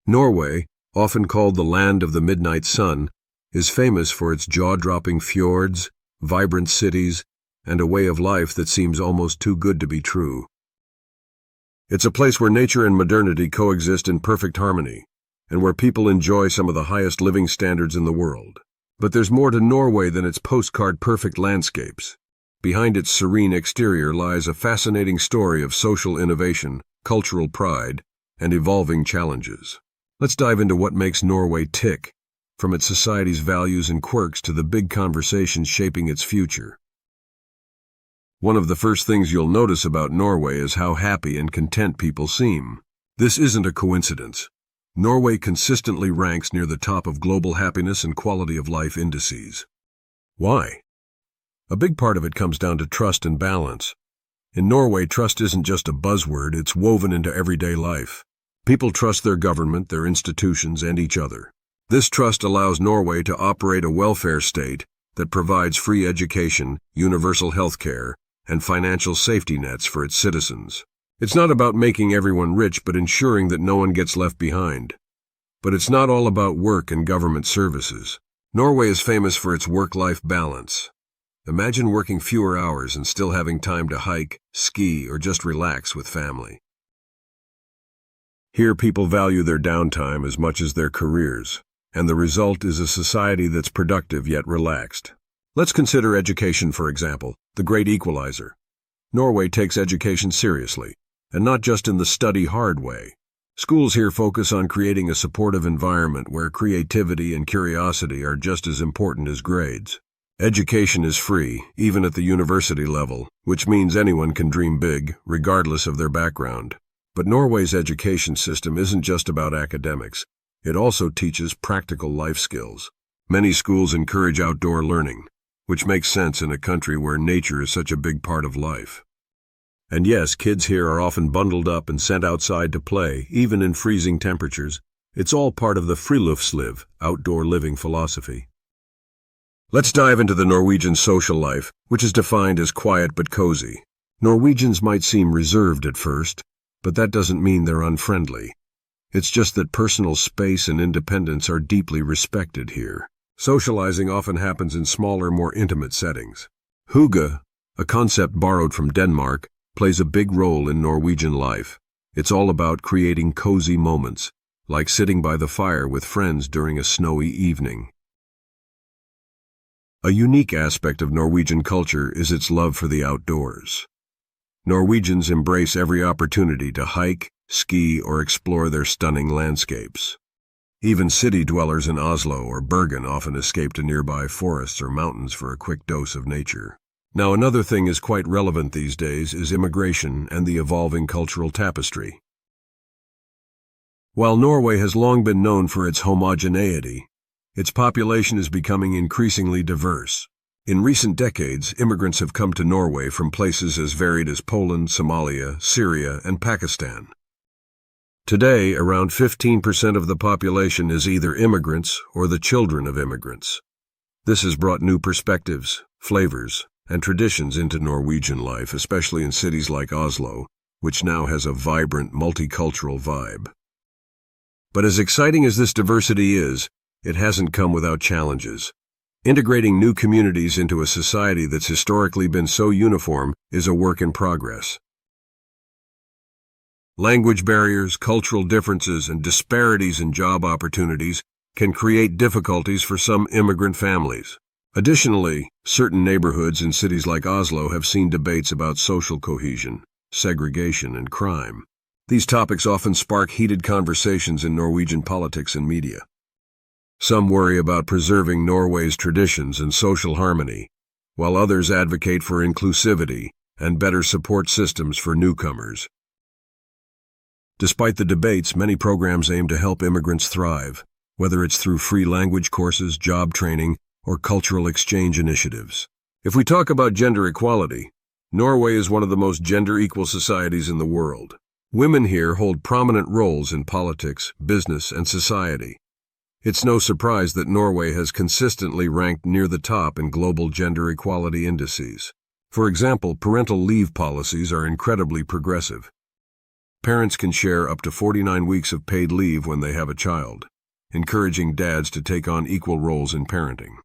Norway, often called the land of the midnight sun, is famous for its jaw-dropping fjords, vibrant cities, and a way of life that seems almost too good to be true. It's a place where nature and modernity coexist in perfect harmony, and where people enjoy some of the highest living standards in the world. But there's more to Norway than its postcard-perfect landscapes. Behind its serene exterior lies a fascinating story of social innovation, cultural pride, and evolving challenges. Let's dive into what makes Norway tick, from its society's values and quirks to the big conversations shaping its future. One of the first things you'll notice about Norway is how happy and content people seem. This isn't a coincidence. Norway consistently ranks near the top of global happiness and quality of life indices. Why? A big part of it comes down to trust and balance. In Norway, trust isn't just a buzzword, it's woven into everyday life. People trust their government, their institutions, and each other. This trust allows Norway to operate a welfare state that provides free education, universal health care, and financial safety nets for its citizens. It's not about making everyone rich, but ensuring that no one gets left behind. But it's not all about work and government services. Norway is famous for its work-life balance. Imagine working fewer hours and still having time to hike, ski, or just relax with family. Here, people value their downtime as much as their careers, and the result is a society that's productive yet relaxed. Let's consider education, for example, the great equalizer. Norway takes education seriously, and not just in the study hard way. Schools here focus on creating a supportive environment where creativity and curiosity are just as important as grades. Education is free, even at the university level, which means anyone can dream big, regardless of their background. But Norway's education system isn't just about academics. It also teaches practical life skills. Many schools encourage outdoor learning, which makes sense in a country where nature is such a big part of life. And yes, kids here are often bundled up and sent outside to play, even in freezing temperatures. It's all part of the friluftsliv, outdoor living philosophy. Let's dive into the Norwegian social life, which is defined as quiet but cozy. Norwegians might seem reserved at first, but that doesn't mean they're unfriendly. It's just that personal space and independence are deeply respected here. Socializing often happens in smaller, more intimate settings. Hygge, a concept borrowed from Denmark, plays a big role in Norwegian life. It's all about creating cozy moments, like sitting by the fire with friends during a snowy evening. A unique aspect of Norwegian culture is its love for the outdoors. Norwegians embrace every opportunity to hike, ski, or explore their stunning landscapes. Even city dwellers in Oslo or Bergen often escape to nearby forests or mountains for a quick dose of nature. Now, another thing is quite relevant these days is immigration and the evolving cultural tapestry. While Norway has long been known for its homogeneity, its population is becoming increasingly diverse. In recent decades, immigrants have come to Norway from places as varied as Poland, Somalia, Syria, and Pakistan. Today, around 15% of the population is either immigrants or the children of immigrants. This has brought new perspectives, flavors, and traditions into Norwegian life, especially in cities like Oslo, which now has a vibrant, multicultural vibe. But as exciting as this diversity is, it hasn't come without challenges. Integrating new communities into a society that's historically been so uniform is a work in progress. Language barriers, cultural differences, and disparities in job opportunities can create difficulties for some immigrant families. Additionally, certain neighborhoods in cities like Oslo have seen debates about social cohesion, segregation, and crime. These topics often spark heated conversations in Norwegian politics and media. Some worry about preserving Norway's traditions and social harmony, while others advocate for inclusivity and better support systems for newcomers. Despite the debates, many programs aim to help immigrants thrive, whether it's through free language courses, job training, or cultural exchange initiatives. If we talk about gender equality, Norway is one of the most gender-equal societies in the world. Women here hold prominent roles in politics, business, and society. It's no surprise that Norway has consistently ranked near the top in global gender equality indices. For example, parental leave policies are incredibly progressive. Parents can share up to 49 weeks of paid leave when they have a child, encouraging dads to take on equal roles in parenting.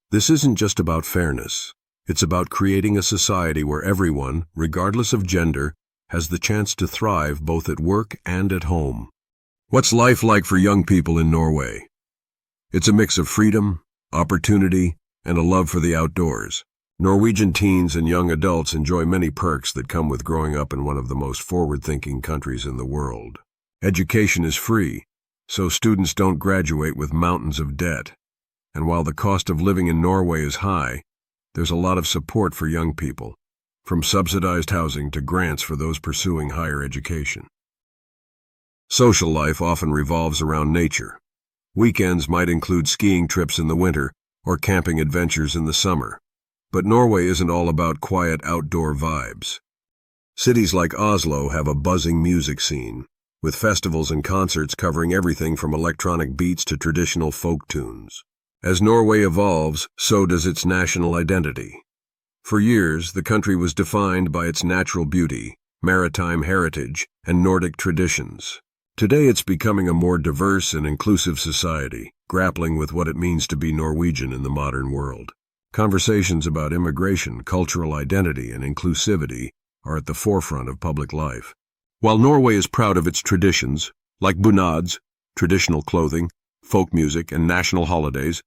This isn't just about fairness. It's about creating a society where everyone, regardless of gender, has the chance to thrive both at work and at home. What's life like for young people in Norway? It's a mix of freedom, opportunity, and a love for the outdoors. Norwegian teens and young adults enjoy many perks that come with growing up in one of the most forward-thinking countries in the world. Education is free, so students don't graduate with mountains of debt. And while the cost of living in Norway is high, there's a lot of support for young people, from subsidized housing to grants for those pursuing higher education. Social life often revolves around nature. Weekends might include skiing trips in the winter or camping adventures in the summer. But Norway isn't all about quiet outdoor vibes. Cities like Oslo have a buzzing music scene, with festivals and concerts covering everything from electronic beats to traditional folk tunes. As Norway evolves, so does its national identity. For years, the country was defined by its natural beauty, maritime heritage, and Nordic traditions. Today it's becoming a more diverse and inclusive society, grappling with what it means to be Norwegian in the modern world. Conversations about immigration, cultural identity, and inclusivity are at the forefront of public life. While Norway is proud of its traditions, like bunads, traditional clothing, folk music, and national holidays,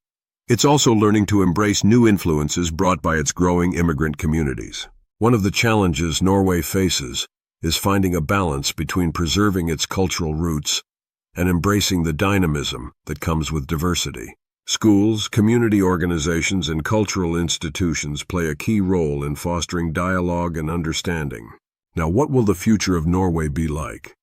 it's also learning to embrace new influences brought by its growing immigrant communities. One of the challenges Norway faces is finding a balance between preserving its cultural roots and embracing the dynamism that comes with diversity. Schools, community organizations, and cultural institutions play a key role in fostering dialogue and understanding. Now, what will the future of Norway be like?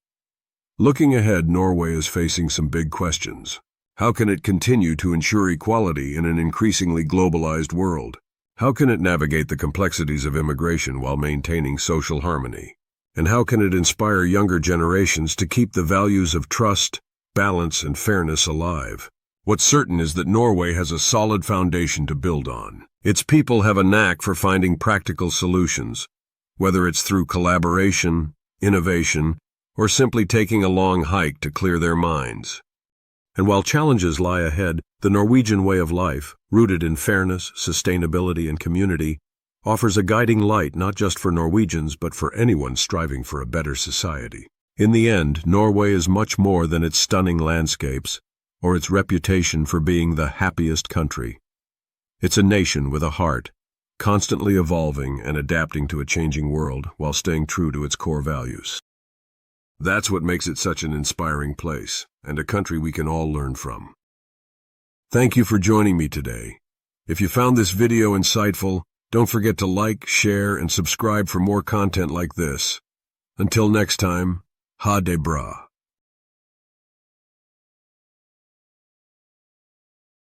Looking ahead, Norway is facing some big questions. How can it continue to ensure equality in an increasingly globalized world? How can it navigate the complexities of immigration while maintaining social harmony? And how can it inspire younger generations to keep the values of trust, balance, and fairness alive? What's certain is that Norway has a solid foundation to build on. Its people have a knack for finding practical solutions, whether it's through collaboration, innovation, or simply taking a long hike to clear their minds. And while challenges lie ahead, the Norwegian way of life, rooted in fairness, sustainability, and community, offers a guiding light not just for Norwegians but for anyone striving for a better society. In the end, Norway is much more than its stunning landscapes or its reputation for being the happiest country. It's a nation with a heart, constantly evolving and adapting to a changing world while staying true to its core values. That's what makes it such an inspiring place, and a country we can all learn from. Thank you for joining me today. If you found this video insightful, don't forget to like, share, and subscribe for more content like this. Until next time, ha det bra.